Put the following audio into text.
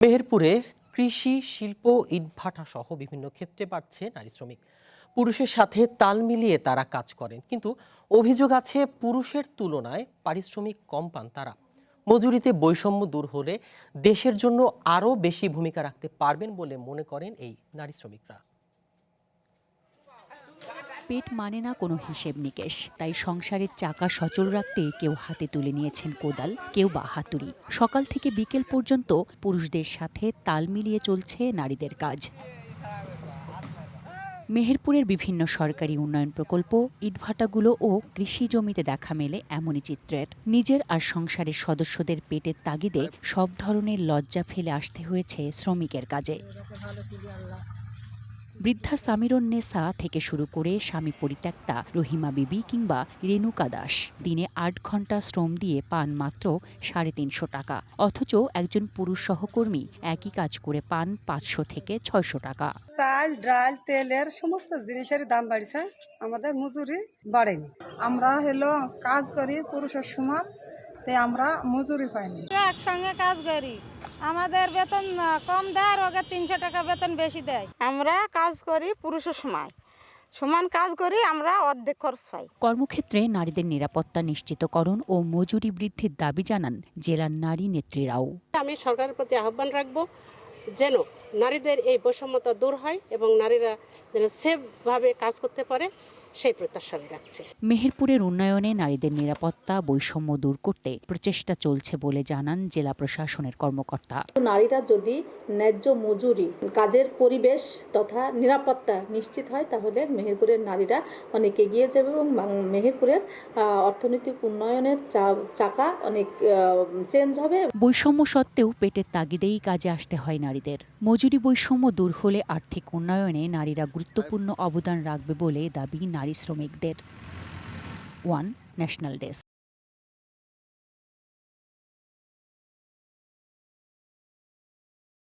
মেহেরপুরে কৃষি, শিল্প, ইটভাটা সহ বিভিন্ন ক্ষেত্রে বাড়ছে নারী শ্রমিক। পুরুষের সাথে তাল মিলিয়ে তারা কাজ করেন, কিন্তু অভিযোগ আছে পুরুষের তুলনায় পারিশ্রমিক কম পান তারা। মজুরিতে বৈষম্য দূর হলে দেশের জন্য আরও বেশি ভূমিকা রাখতে পারবেন বলে মনে করেন এই নারী শ্রমিকরা। পেট মানে না কোনো হিসেব নিকেশ, তাই সংসারের চাকা সচল রাখতে কেউ হাতে তুলে নিয়েছেন কোদাল, কেউ বা হাতুড়ি। সকাল থেকে বিকেল পর্যন্ত পুরুষদের সাথে তাল মিলিয়ে চলছে নারীদের কাজ। মেহেরপুরের বিভিন্ন সরকারি উন্নয়ন প্রকল্প, ইটভাটাগুলো ও কৃষি জমিতে দেখা মেলে এমনই চিত্রের। নিজের আর সংসারের সদস্যদের পেটের তাগিদে সব ধরনের লজ্জা ফেলে আসতে হয়েছে শ্রমিকের কাজে। বৃদ্ধা সামিরুন্নেসা থেকে শুরু করে স্বামী পরিত্যক্তা রহিমা বিবি কিংবা রেণুকা দাস দিনে ৮ ঘন্টা শ্রম দিয়ে পান মাত্র ৩৫০ টাকা। অথচ একজন পুরুষ সহকর্মী একই কাজ করে পান ৫০০ থেকে ৬০০ টাকা। চাল, ডাল, তেলের সমস্ত জিনিসের দাম বাড়ছে, আমাদের মজুরি বাড়েনি। আমরা কাজ করি পুরুষের সমান, তাই আমরা মজুরি পাইনি। একসঙ্গে কাজ করি, আমাদের বেতন কম দেয়, আর ওকে ৩০০ টাকা বেতন বেশি দেয়। আমরা কাজ করি পুরুষের সমান কাজ করি, আমরা অর্ধেক খরচ পাই। কর্মক্ষেত্রে নারীদের নিরাপত্তা নিশ্চিতকরণ ও মজুরি বৃদ্ধির দাবি জানান জেলার নারী নেত্রীরাও। আমি সরকারের প্রতি আহ্বান রাখবো যেন নারীদের এই বৈষম্যতা দূর হয় এবং নারীরা যেন সেফভাবে কাজ করতে পারে, সেই প্রত্যাশা রাখছে। মেহেরপুরের উন্নয়নে নারীদের নিরাপত্তা বৈষম্য দূর করতে প্রচেষ্টা চলছে বলে জানান জেলা প্রশাসনের কর্মকর্তা। নারীরা যদি ন্যায্য মজুরি, কাজের পরিবেশ তথা নিরাপত্তা নিশ্চিত হয়, তাহলে মেহেরপুরের নারীরা অনেক এগিয়ে যাবে এবং মেহেরপুরের অর্থনৈতিক উন্নয়নের চাকা অনেক চেঞ্জ হবে। বৈষম্য সত্ত্বেও পেটের তাগিদেই কাজে আসতে হয় নারীদের। মজুরি বৈষম্য দূর হলে আর্থিক উন্নয়নে নারীরা গুরুত্বপূর্ণ অবদান রাখবে বলে দাবি নারী শ্রমিকদের। One national desk.